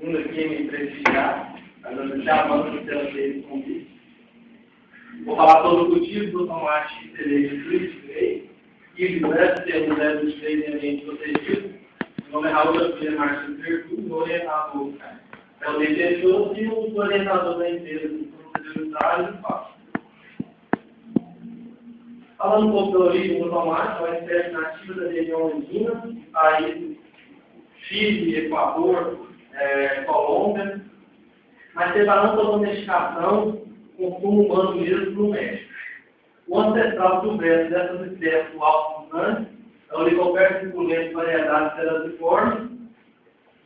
vindo aqui me prestigiar, mas chamando pela dele convite. Vou falar sobre o cultivo do tomate cereja free e diversos termos dos três em ambiente protegido. Meu nome é Raul da Filha Martins Virtude, orientador é o defensor e o orientador da empresa do procedimentário do passo. Falando um pouco da origem do tomate, é uma espécie nativa da região andina, países Chile, Equador, Colômbia, mas separando a domesticação, consumo humano mesmo no México. O ancestral silvestre dessas espécies do Alto dos Andes é o Lycoperdon suculento variedade cerasiforme,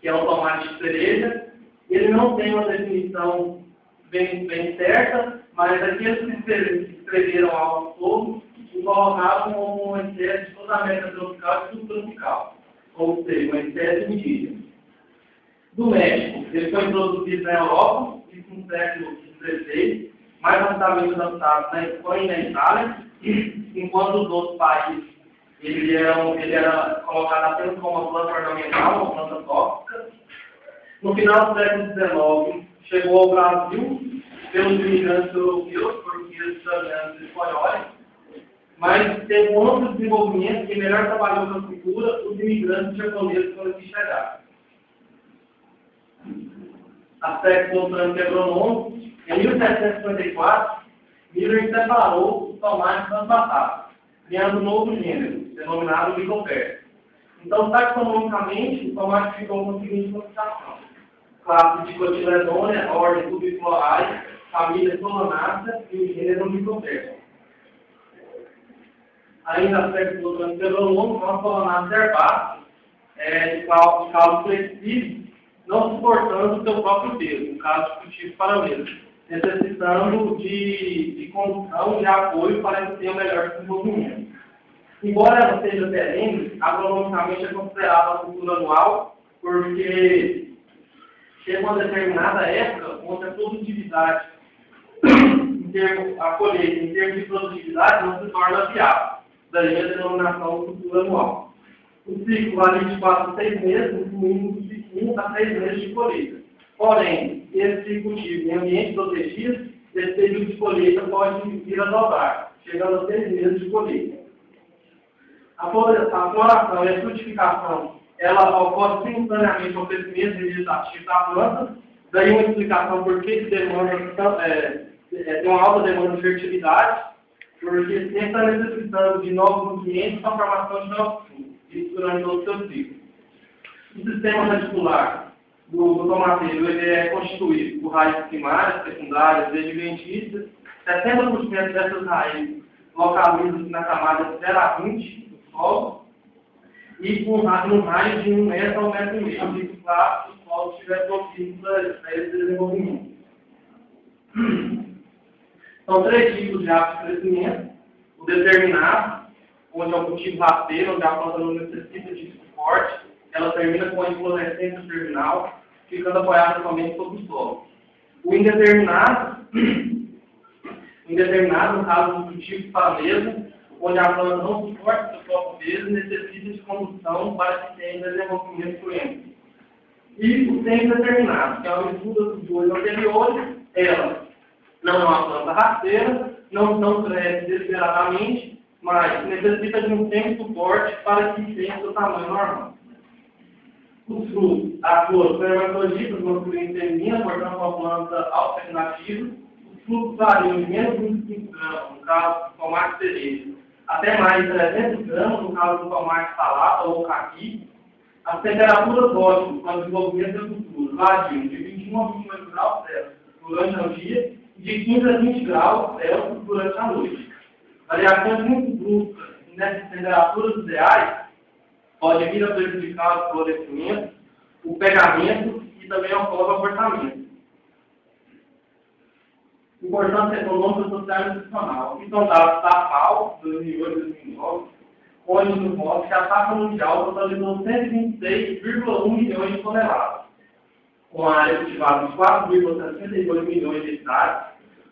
que é um tomate de cereja. Ele não tem uma definição bem certa, mas aqueles que escreveram algo sobre o colocavam como uma espécie de toda a América tropical e subtropical, ou seja, uma espécie indígena. Do México, ele foi introduzido na Europa, isso no século XVI, mais rapidamente adaptado na Espanha e na Itália, enquanto os outros países ele era colocado apenas como uma planta ornamental, uma planta tóxica. No final do século XIX, chegou ao Brasil pelos imigrantes europeus, portugueses, italianos e espanhóis, mas teve um amplo desenvolvimento que melhor trabalhou com a cultura os imigrantes japoneses quando aqui chegaram. Aspecto botânico e agronômico, em 1754, Miller separou os tomates das batatas, criando um novo gênero, denominado Lycoperdon. Então, taxonomicamente, o tomate ficou com a seguinte classificação: classe de Cotyledônia, ordem Tubiflorae, família Solanacea e o gênero Lycoperdon. Ainda aspecto botânico e agronômico, uma Solanacea herbácea, de caule flexível, não suportando o seu próprio peso, no caso de cultivo paralelo, necessitando de condução e apoio para que tenha um melhor desenvolvimento. Embora ela seja perene, agronomicamente é considerada uma cultura anual, porque chega uma determinada época onde a produtividade, a colheita em termos de produtividade, não se torna viável, daí a denominação de cultura anual. O ciclo varia de 4 a 6 meses, incluindo de 1 a 3 meses de colheita. Porém, esse cultivo em ambiente protegido, esse período de colheita pode vir a dobrar, chegando a 6 meses de colheita. A floração e a frutificação, ela ocorre simultaneamente ao crescimento vegetativo da planta, daí uma explicação por que tem uma alta demanda de fertilidade, porque sempre está necessitando de novos nutrientes para a formação de novos frutos, isso durante todo o seu ciclo. O sistema radicular do tomateiro ele é constituído por raízes primárias, secundárias e adventícias. 70% dessas raízes localizam-se na camada 0 a 20 do solo e com um raio de 1 metro a 1,5 metro, se o solo estiver propício para esse desenvolvimento. São 3 tipos de hábitos de crescimento: o determinado, onde é o cultivo rasteiro, onde a planta não necessita de suporte, ela termina com a inflorescência terminal, ficando apoiada somente sobre o solo. O indeterminado, no caso do cultivo paralelo, onde a planta não suporta o seu próprio peso e necessita de condução para que tenha desenvolvimento fluente. E o semi-determinado, que é uma mistura dos dois anteriores, ela não é uma planta rasteira, não cresce desesperadamente, mas necessita de um semi-suporte para que tenha seu tamanho normal. Os frutos, as flores são hermafroditas, masculina e feminina, portanto, uma planta autofecundativa. Os frutos variam de menos de 25 gramas, no caso do tomate cereja, até mais de 300 gramas, no caso do tomate salada ou caqui. As temperaturas ótimas para o desenvolvimento da cultura variam de 21 a 28 graus Celsius durante o dia e de 15 a 20 graus Celsius durante a noite. Variações muito bruscas nessas temperaturas ideais pode vir a prejudicar o florescimento, o pegamento e também ocorre o abortamento. Importância econômica, social e nutricional. Aqui são dados da FAO, 2008 e 2009, onde nos mostra que a safra mundial totalizou 126,1 milhões de toneladas, com a área cultivada de 4,62 milhões de hectares,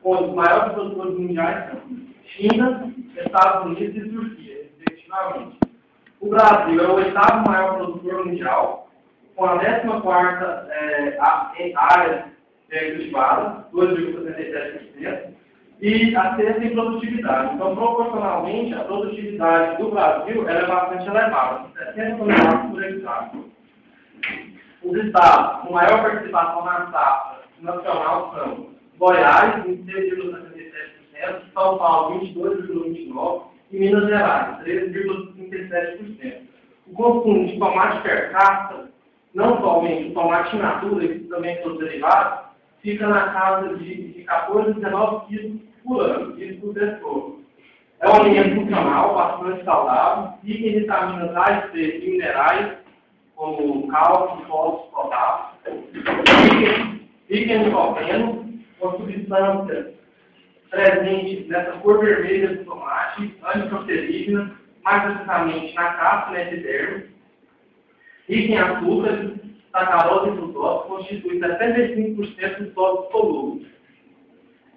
onde os maiores produtores mundiais são China, Estados Unidos e Turquia, respectivamente. O Brasil é o 8º maior produtor mundial, com a 14ª área cultivada, 2,77%, e a sexta em produtividade. Então, proporcionalmente, a produtividade do Brasil é bastante elevada, 60 toneladas por hectare. Os estados com maior participação na safra nacional são Goiás, 26,77%, São Paulo, 22,29%, e Minas Gerais, 13,37%. O consumo de tomate per capita, não somente o tomate in natura, que também são derivados, fica na casa de 14 a 19 quilos por ano, isso por pessoa. É um alimento funcional, bastante saudável, rico em vitaminas A e C e minerais, como cálcio, fósforo, potássio, rico em licopeno, uma substância presente nessa cor vermelha do tomate, anticancerígena, mais precisamente na casca, na epiderme, rico em açúcares, sacarose e frutose, constitui 75% dos sólidos solúveis.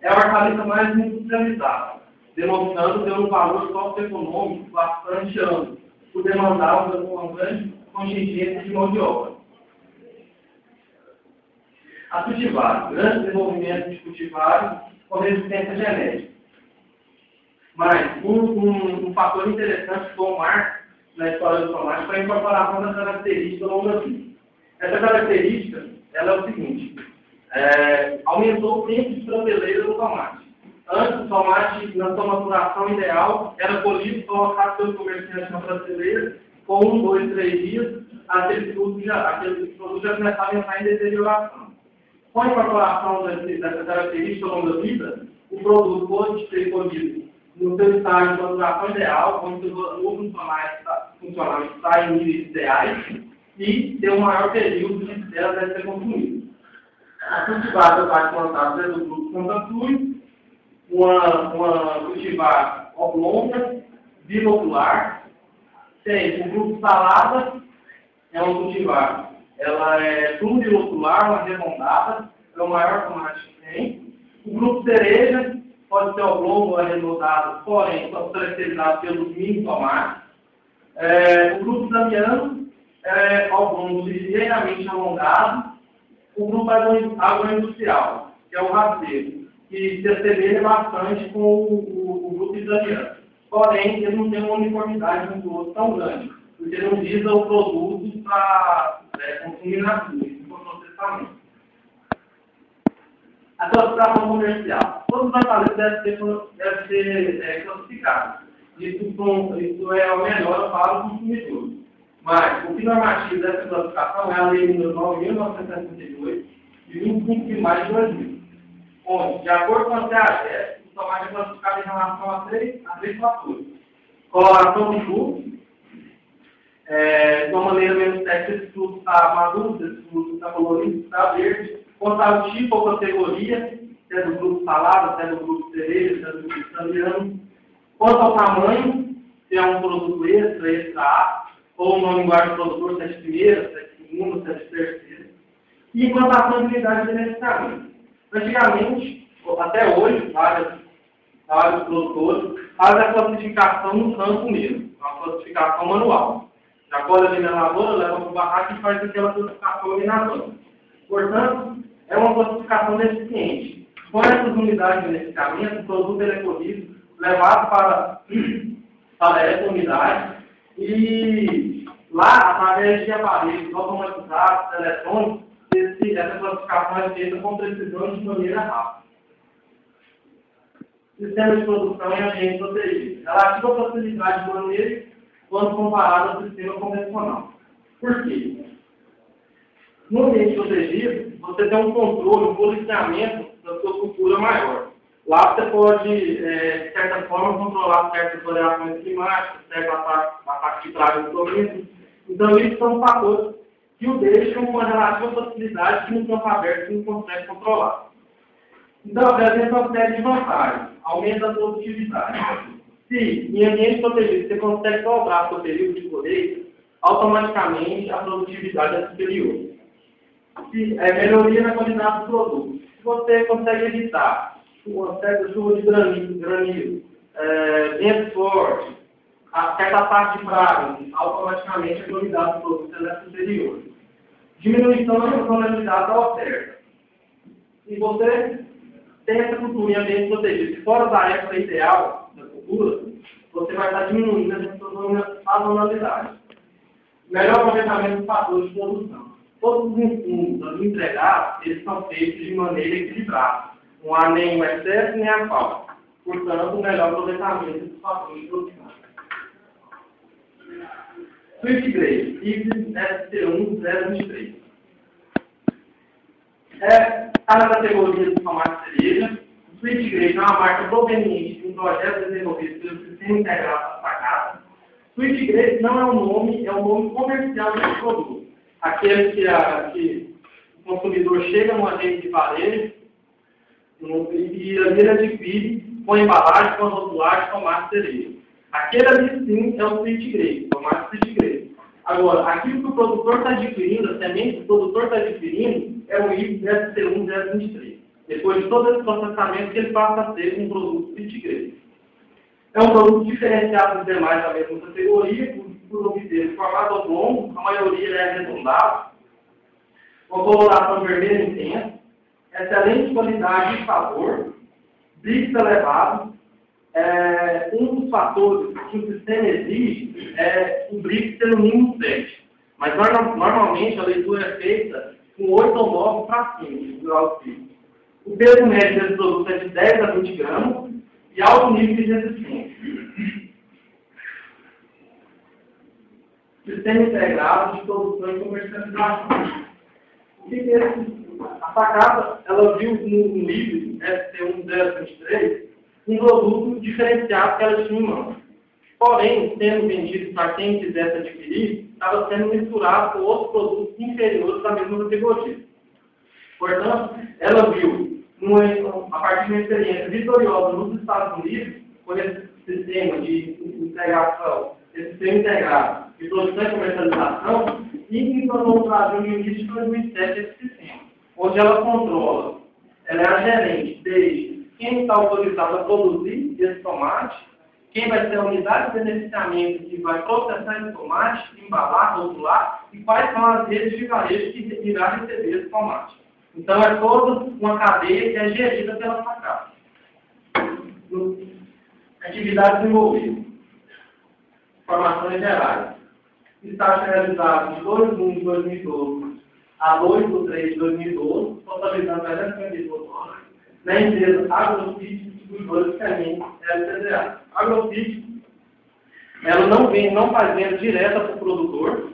É a hortaliça mais industrializada, demonstrando ter um valor socioeconômico bastante amplo, por demandar uma grande contingência de mão de obra. A cultivares, grande desenvolvimento de cultivares com resistência genética. Mas um fator interessante que foi um marco na história do tomate foi a incorporação da característica longa-vida. Essa característica ela é o seguinte: aumentou o tempo de prateleira do tomate. Antes, o tomate, na sua maturação ideal, era colhido, colocado pelo comerciante na prateleira, com 1, 2, 3 dias, aquele produto já começava a entrar em deterioração. Com a incorporação dessa característica longa-vida, o produto pode ser colhido no seu estágio de maturação ideal, onde os núcleos funcionais estão em níveis ideais, e ter um maior período de espera deve ser consumido. A cultivar da parte plantada é do grupo Santa Cruz, uma cultivar oblonga, bilocular, tem o grupo Salada, é uma cultivar, ela é plurilocular, uma arredondada, é o maior tomate que tem. O grupo Cereja pode ser oblongo ou arredondado, porém, só caracterizado pelos mini tomates. O grupo Damiano é oblongo ligeiramente alongado. O grupo agroindustrial, que é o rasteiro, que se assemelha bastante com o grupo italiano. Porém, ele não tem uma uniformidade um do outro tão grande, porque não visa o produto para consumir na indústria, para processamento. A classificação comercial. Todos os hortaliças devem ser classificados. Isso é o melhor para o consumidor. Mas o que normatiza essa classificação é a Lei nº 9.962, de 25 de maio de 2000, onde, de acordo com a CEAGES, o tomate é classificado em relação a três fatores: coloração do fruto, de uma maneira menos técnica, esse fruto está maduro, esse fruto está colorido, está verde, quanto ao tipo ou categoria, se é do grupo salada, se é do grupo cereja, se é do grupo italiano, quanto ao tamanho, se é um produto extra A, ou no linguagem do produtor, se é de primeira, se é de segunda, se é de terceira, e quanto à quantidade de beneficiamento. Antigamente, até hoje, vários produtores fazem a classificação no campo mesmo, uma classificação manual. Já colhe ali na lavoura, leva para o barraco e faz aquela classificação ali na zona. Portanto, é uma classificação deficiente. Com essas unidades de beneficiamento, o produto é colhido, levado para essa unidade, e lá, através de aparelhos automatizados, eletrônicos, essa classificação é feita com precisão de maneira rápida. Sistema de produção em ambiente protegido. Relativa à facilidade de manejo quando comparado ao sistema convencional. Por quê? No ambiente protegido, você tem um controle, um policiamento da sua cultura maior. Lá você pode, de certa forma, controlar certas variações climáticas, certo ataque de pragas e doenças. Então, isso são fatores que o deixam com uma relativa facilidade que no campo aberto você não consegue controlar. Então, apresenta uma série de vantagens. Aumenta a produtividade. Se, em ambiente protegido, você consegue dobrar o seu período de colheita, automaticamente a produtividade é superior. Melhoria na qualidade do produto. Se você consegue evitar uma certa chuva de granizo, vento forte, certa parte de praga, automaticamente a qualidade do produto é superior. Diminuição da sazonalidade da oferta. E você tem essa cultura em ambiente protegido. Fora da época ideal da cultura, você vai estar diminuindo essa sazonalidade. Melhor aproveitamento dos fatores de produção. Todos os insumos empregados, eles são feitos de maneira equilibrada. Não há nem o excesso nem a falta. Portanto, o melhor aproveitamento dos fatores de produção. Swift Grade, ISO ST1-023. Está na categoria do tomate cereja. O Swift Grade é uma marca proveniente de um projeto desenvolvido pelo Sistema Integrado da Sacata. Swift Grade não é um nome, é o nome comercial desse produto. Aquele que o consumidor chega numa rede de varejo e ali ele adquire com embalagem, com rotulagem de tomate cereja. Aquele ali sim é o Swift Grade, tomate Swift Grade. Agora, aquilo que o produtor está adquirindo, a semente que o produtor está adquirindo, é o ISO ST1-023. Depois de todo esse processamento que ele passa a ser um produto Swift Grade. É um produto diferenciado dos demais da mesma categoria, por obter formato oblongo, a maioria é arredondado, com coloração vermelha intensa, excelente qualidade e sabor, blitz elevado. Um dos fatores que o sistema exige é o blitz ser no mínimo 7. Mas normalmente a leitura é feita com 8 ou 9 para cima, de grau de blitz. O peso médio desse produto é de 10 a 20 gramas e alto nível de resistência. Sistema integrado de produção e comercialização. O que é isso? A Sacata, ela viu no livro ST1-023 um produto diferenciado que ela tinha em mão. Porém, sendo vendido para quem quisesse adquirir, estava sendo misturado com outros produtos inferiores da mesma categoria. Portanto, ela viu, a partir de uma experiência vitoriosa nos Estados Unidos, com esse sistema de integração, esse sistema integrado de produção e comercialização, e entornou o Brasil no início de 2007 esse sistema, onde ela controla, ela é a gerente desde quem está autorizado a produzir esse tomate, quem vai ser a unidade de beneficiamento que vai processar esse tomate, embalar, rotular, e quais são as redes de varejo que irá receber esse tomate. Então, é toda uma cadeia que é gerida pela Sacata. Atividades envolvidas. Informações gerais. Está realizado de 2/1 de 2012 a 2/3 de 2012, totalizando 352 horas, na empresa Agrofit Distribuidora de Sementes LTDA. Agrofit, ela não faz venda direta para o produtor,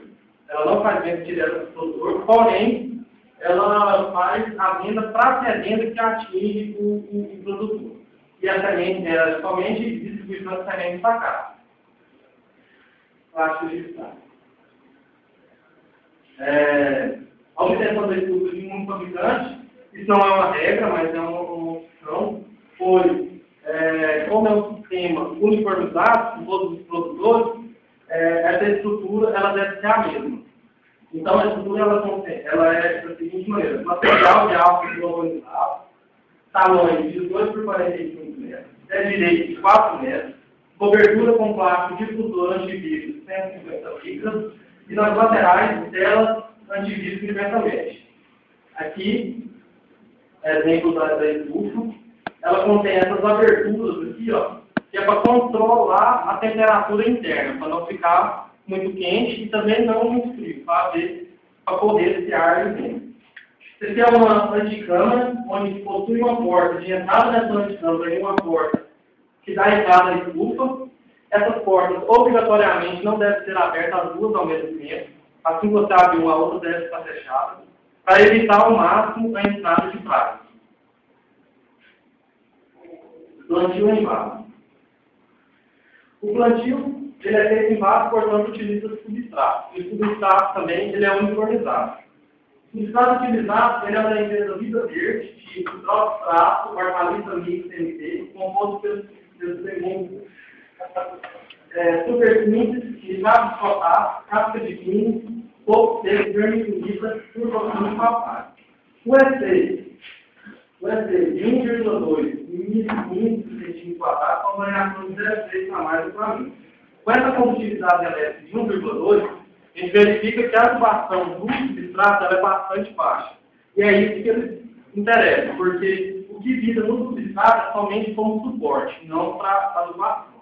porém, ela faz a venda para a venda que atinge o produtor. E a semente é somente distribuição de sementes Sacata. Acho que está. A obtenção da estudo de um fabricante, isso não é uma regra, mas é uma opção, pois, como é um sistema uniformizado com todos os produtores, essa estrutura ela deve ser a mesma. Então, a estrutura ela é da seguinte maneira: material de alto organizado, tamanho de 18 por 45 metros, direito de 4 metros, cobertura com plástico difusor antivírus 150 licras, e nas laterais, telas antivírus 50 metros. Aqui, exemplo da estufa, ela contém essas aberturas aqui, ó, que é para controlar a temperatura interna, para não ficar muito quente e também não muito frio, para correr esse ar ali dentro. Você tem uma anticâmara, onde possui uma porta de entrada nessa anticâmara e uma porta que dá entrada à estufa. Essas portas, obrigatoriamente, não devem ser abertas as duas ao mesmo tempo. Assim que você abre uma, a outra deve estar fechada, para evitar ao máximo a entrada de pragas. Plantio em vaso. O plantio ele é feito em vaso, portanto, utiliza substrato. E o substrato também ele é uniformizado. O substrato utilizado ele é da empresa Vida Verde, de hidrostrato, hortaliça mix MT, composto pelos seguintes superfícies, nitrato de potássio, casca de químico, pouco seco, vermiculita, turboquímico palpável. O S3 de 1,2 milímetros quadrado com variação de 0,3 a mais do caminho. Com essa condutividade elétrica de 1,2, a gente verifica que a adubação do substrato ela é bastante baixa. E é isso que eles interessam, porque o que visa no substrato é somente como suporte, não para adubação.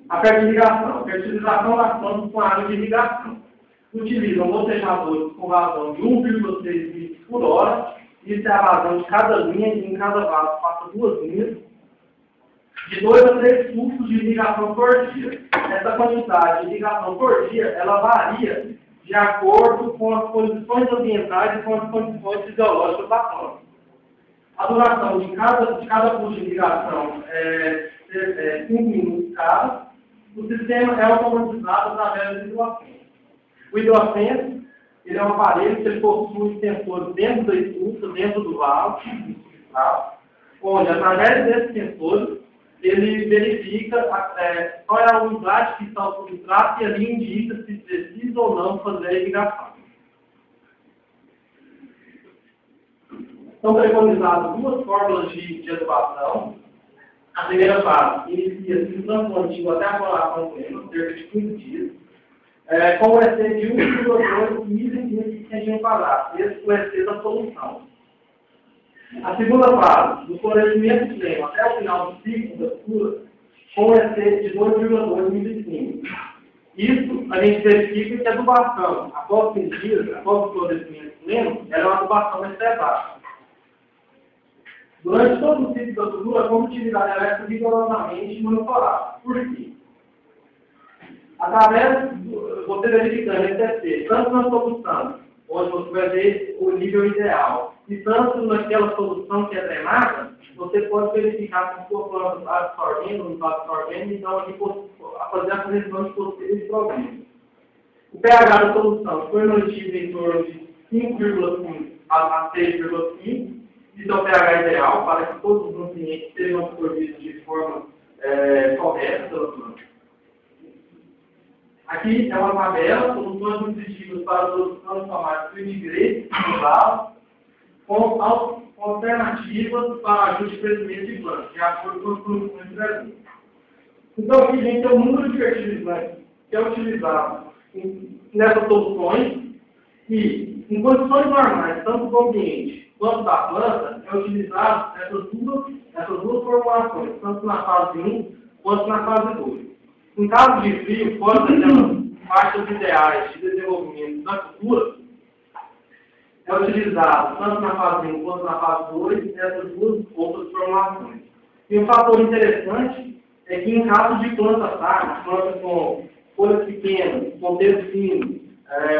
A fertilização. A fertilização das plantas com água de irrigação. Utilizam botejadores com vazão de 1,3 litros por hora. Isso é a vazão de cada linha, e em cada vaso passa 2 linhas. De 2 a 3 fluxos de irrigação por dia. Essa quantidade de irrigação por dia, ela varia de acordo com as condições ambientais e com as condições fisiológicas da planta. A duração de cada fluxo de irrigação é 5 minutos cada. O sistema é automatizado através do hidrofênio. O hidrofênio, ele é um aparelho que ele possui sensores dentro da estrutura, dentro do vaso, onde, através desses sensores, ele verifica qual é a umidade que está no substrato e ali indica se precisa ou não fazer a irrigação. São preconizadas 2 fórmulas de adubação. A primeira fase inicia-se no transplantio até a coloração plena, cerca de 15 dias, com o EC de 1,2 milímetros quadrados. Esse é o EC da solução. A segunda fase, do florescimento pleno até o final do ciclo da cultura, com o EC de 2,2 milímetros. Isso a gente verifica que a adubação, após 15 dias, após o florescimento pleno, ela é uma adubação externa. Durante todo o ciclo da cultura, a condutividade elétrica rigorosamente monitorada. Por quê? Através você verificando esse EC, tanto na solução, onde você vai ver o nível ideal, e tanto naquela solução que é drenada, você pode verificar se a sua planta está absorvendo ou não está absorvendo, então aqui fazer a correção de possíveis problemas. O pH da solução foi mantido em torno de 5,5 a 6,5. Isso é o pH ideal para que todos os nutrientes sejam absorvidos de forma correta pela planta. Aqui é uma tabela, soluções nutritivas para a produção de tomates vinegretes, com alternativas para ajuste de crescimento de plantas, de acordo com as condições presentes. Então, aqui a gente tem um número de fertilizantes que é utilizado nessas soluções e, em condições normais, tanto do ambiente quanto da planta, é utilizado essas duas formulações, tanto na fase 1 quanto na fase 2. Em caso de frio, fora daquelas faixas ideais de desenvolvimento da cultura, é utilizado tanto na fase 1 quanto na fase 2 essas duas outras formulações. E um fator interessante é que, em caso de planta fraca, planta com folhas pequenas, com dedo fino,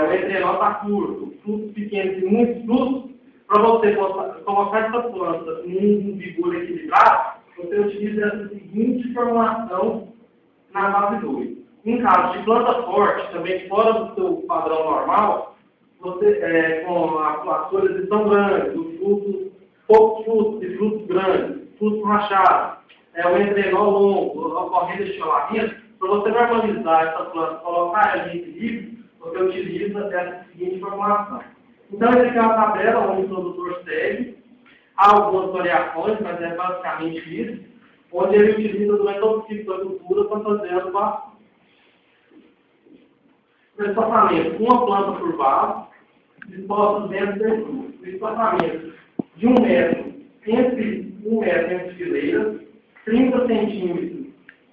o entrenó está curto, frutos pequenos e muitos frutos, para você colocar essa planta num vigor equilibrado, você utiliza essa seguinte formulação na fase 2. Em caso de planta forte, também fora do seu padrão normal, você, com as folhas estão grandes, os frutos, poucos frutos e frutos grandes, frutos rachados, o entrenó longo, ocorrendo estilamento, para você normalizar essa planta, colocar ela em equilíbrio, você utiliza essa seguinte formulação. Então, essa aqui é uma tabela onde o produtor segue. Há algumas variações, mas é basicamente isso, onde ele utiliza durante todo o ciclo da cultura para fazer a adubação. O espaçamento, uma planta por vaso, dispostos dentro do estudo. O espaçamento de 1 metro entre fileiras, 30 centímetros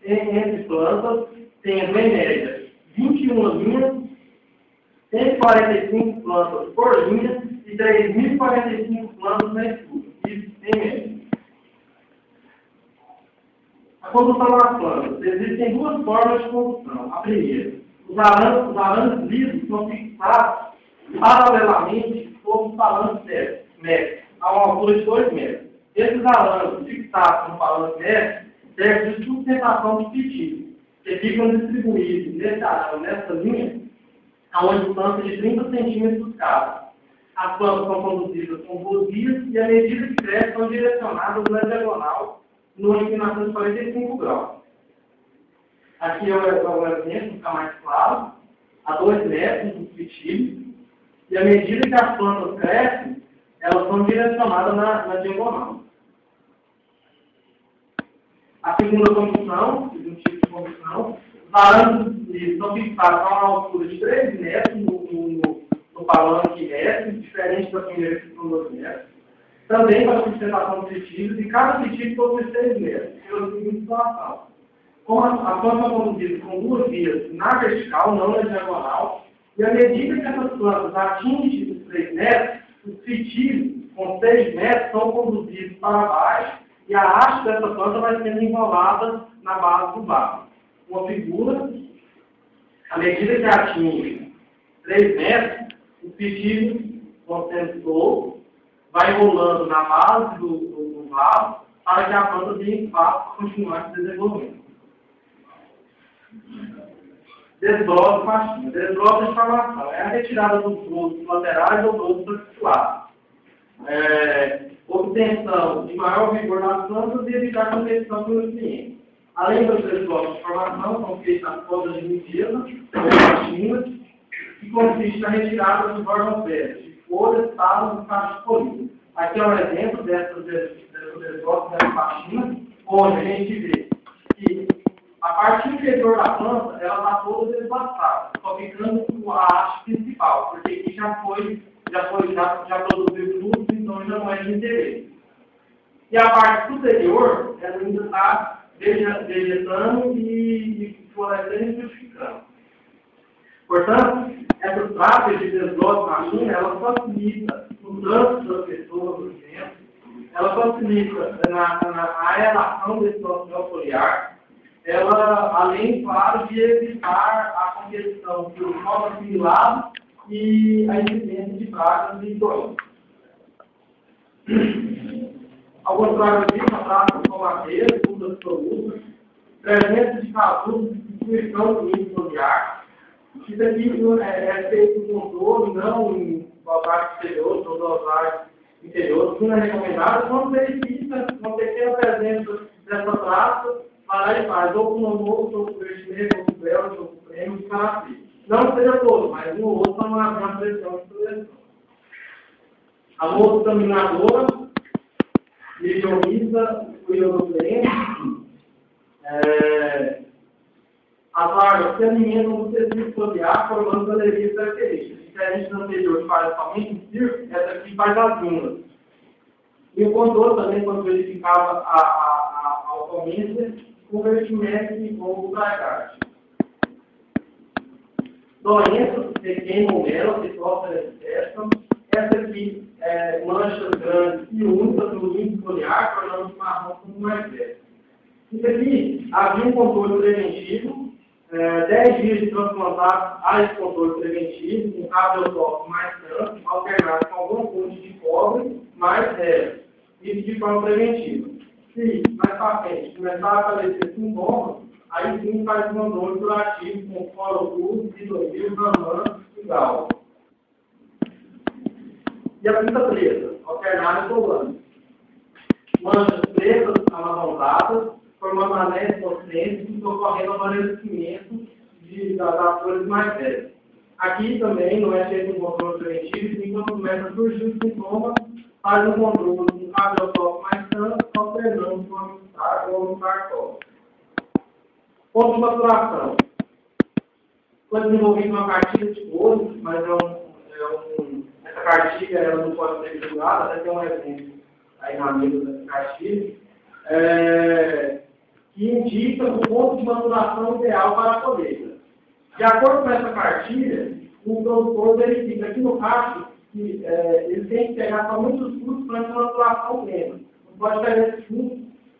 entre plantas, tendo em média 21 linhas, 145 plantas por linha e 3.045 plantas na estufa. Isso em média. A condução das plantas. Existem 2 formas de condução. A primeira, os arames lisos são fixados paralelamente sobre os palanques métricos, a uma altura de 2 metros. Esses arames fixados no palanque métrico servem de sustentação do fitilho, que ficam distribuídos nesse arame, nessa linha, a uma distância de 30 centímetros cada. As plantas são conduzidas com rosias e, à medida que crescem, são direcionadas na diagonal, numa inclinação de 45 graus. Aqui é o exemplo, fica mais claro, a 2 metros do fitilho, e à medida que as plantas crescem, elas são direcionadas na diagonal. A segunda condição, segundo tipo de condição, Parâmetros são fixados a uma altura de 3 metros no palanque S, diferente da primeira que são 2 metros. Também para a sustentação de fitilhos, e cada fitilho possui 6 metros, pela seguinte situação. Como a planta é conduzida com 2 vias na vertical, não na diagonal, e à medida que essas plantas atingem os 3 metros, os fitilhos com 6 metros são conduzidos para baixo e a haste dessa planta vai sendo enrolada na base do barro. Uma figura, à medida que atinge 3 metros, os fitilhos vão sendo soltos, vai enrolando na base do barro para que a planta tenha espaço para continuar se desenvolvendo. Desbroça e faixinha. Desbroça de formação. É a retirada dos brotos laterais ou brotos articulados. Obtenção de maior vigor nas plantas e evitar competição pelo cliente. Além dos desbroços de formação, são feitas as podas de medida, ou faixinhas, que consiste na retirada dos órgãos velhos, de folhas, talos e cachos polidos. Aqui é um exemplo dessas desbroços dessa faixinha, onde a gente vê que a parte inferior da planta, ela está toda desbastada, só ficando com a haste principal, porque aqui já produziu tudo, então já não é de interesse. E a parte superior, ela ainda está vegetando e florescendo e frutificando. Portanto, essas práticas de desbroço na linha, ela facilita o trânsito das pessoas no centro, ela facilita na aeração desse material foliar. Ela, além, claro, de evitar a competição por novos assimilados e a incidência de pragas e doenças. Algumas pragas são pragas como a abelha, frutas absolutas, presença de casulos de destruição do nível foliar. Isso aqui é feito em controle, não em dosagem exterior ou dosagem interior. Não é recomendado quando verifica uma pequena presença dessa praga. Vai lá e faz, ou com um almoço, ou com vestimento, ou com belo, ou com prêmio, de característica. Não seja todo, mas um ou outro está na pressão de seleção. A moça dominadora, medioniza o iodopleno. As larvas se alimentam do tecido foliar, formando galerias características. Diferente do anterior, que faz somente um círculo, essa aqui faz as dunas. E o controle também, quando verificava a ocorrência, convertimento em fogo para carne. Doenças que queimam nela, que sofrem infestam. Essa aqui é manchas grandes e únicas no limbo foliar, tornando o marrom como mais velho. Isso aqui havia um controle preventivo, 10 dias de transplantar a esse controle preventivo, um cabelo mais tanto, alternado com alguma fonte de cobre mais leve. Isso de forma preventiva. Se mais para frente começar a aparecer sintomas, aí sim faz um controle curativo com cloroquina, hidrofil, ramã e gal. E a pinta preta, alternada e colando. Manchas pretas, amarronzadas, formando anéis conscientes e ocorrendo amadurecimento das folhas mais velhas. Aqui também não é feito um controle preventivo, e quando começa a surgir os sintomas, faz um controle com cabelo mais tanto, alternando com a mostarda ou no cartão. Ponto de maturação. Foi desenvolvida uma cartilha de couro, mas essa cartilha ela não pode ser divulgada, até tem um exemplo aí na mesa dessa cartilha, que indica o ponto de maturação ideal para a colheita. De acordo com essa cartilha, o produtor verifica aqui no cacho que ele tem que pegar somente os frutos para a maturação plena. Não pode pegar esses frutos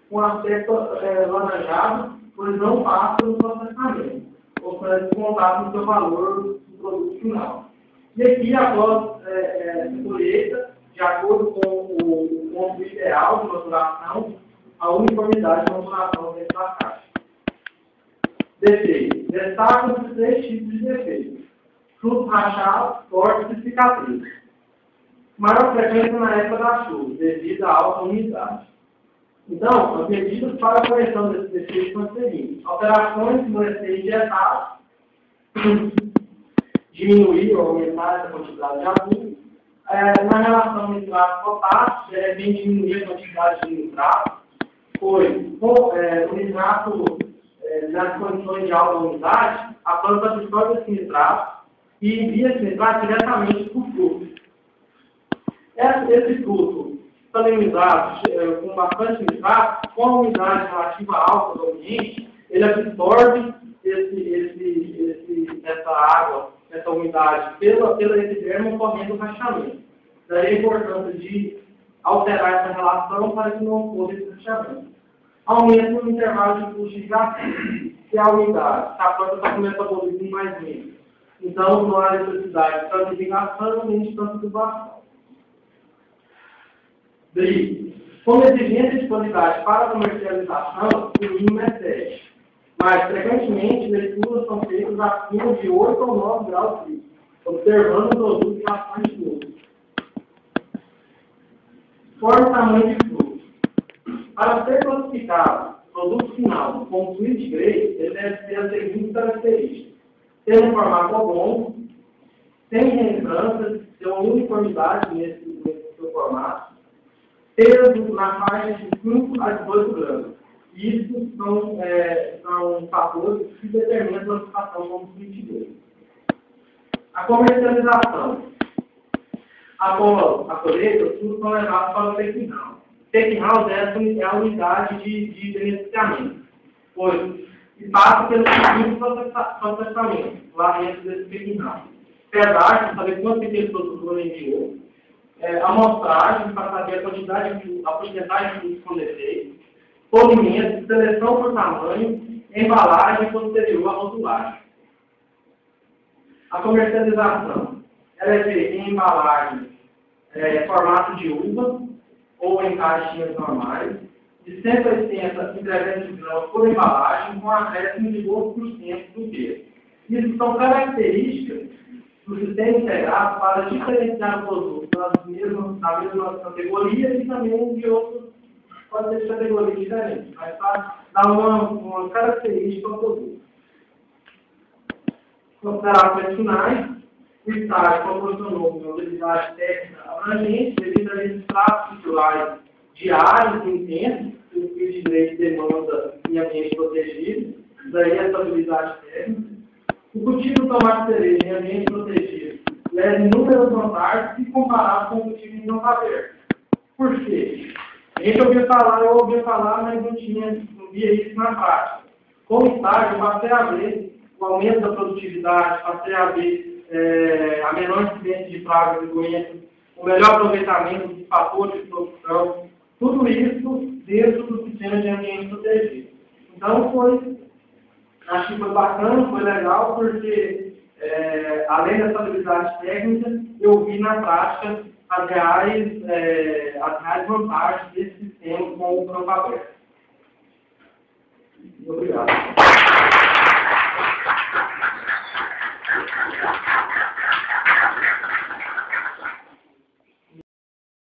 com aspecto laranjado, pois não passa pelo processamento, ou para descontar no seu valor do produto final. E aqui, após a colheita, de acordo com o ponto ideal de maturação, a uniformidade de maturação dentro da caixa. Defeito. Destacam-se 3 tipos de defeitos: frutos rachados, cortes e cicatrizes. Maior frequência na época da chuva, devido à alta umidade. Então, as medidas para a correção desses defeitos são as seguintes: alterações de moléculas injetadas, diminuir ou aumentar essa quantidade de adubo. Na relação nitrato-potássio, de repente diminuir a quantidade de nitrato, pois o nitrato nas condições de alta umidade, a planta absorve esse nitrato e envia esse nitrato diretamente para o fruto. Esse fruto salinizado, com bastante nitrato, com a umidade relativa alta do ambiente, ele absorve essa água, essa umidade, pela epiderme ocorrendo o rachamento. Daí a importância de alterar essa relação para que não ocorra esse rachamento. Aumenta o intervalo de fustigação, que é a umidade. A planta está com o metabolismo mais lento. Então, não há necessidade de tanta irrigação nem de tanta tubação. Daí, como exigência de qualidade para a comercialização, o mínimo é 7. Mas, frequentemente, leituras são feitas acima de 8 ou 9 graus Celsius, observando o produto em ações de uso. Forma o tamanho de fruto. Para ser classificado produto final como sweet grade, ele deve ter as seguintes características: ter um formato oblongo, sem reentrâncias, ter uma uniformidade nesse seu formato, peso na faixa de 5 a 18 gramas. Isso são fatores que determinam a classificação como sweet grade. A comercialização. Após a colheita, os frutos são levados para o packing house. Packing house é a unidade de beneficiamento, pois passa pelo seguinte processamento lá dentro desse packing house. Pesagem, para saber quanto aquele produto ele enviou. Amostragem, para saber a porcentagem de frutos com defeito. Polimento, seleção por tamanho, embalagem posterior à rotulagem. A comercialização, ela é feita em embalagem, formato de uva, ou em caixinhas normais, de 180 a 300 gramas por embalagem, com acréscimo de 12% do peso. Isso são características do sistema integrado para diferenciar o produto da mesma categoria e também de outros, pode ser de categorias diferentes, mas para dar uma característica ao produto. Considerações finais. O estágio proporcionou uma habilidade técnica abrangente devido a registros titulares diários e intensos, que o Sweet Grade demanda em ambiente protegido, daí essa habilidade técnica. O cultivo do tomate cereja em ambiente protegido leva inúmeras vantagens se comparado com o cultivo em campo aberto. Por quê? A gente eu ouvia falar, mas não via isso na prática. Como estágio, eu passei a ver o aumento da produtividade, passei a ver a menor incidência de pragas e doenças, o melhor aproveitamento dos fatores de produção, tudo isso dentro do sistema de ambiente protegido. Então, acho que foi bacana, foi legal, porque além dessa habilidade técnica, eu vi na prática as reais vantagens desse sistema com o campo aberto. Muito obrigado.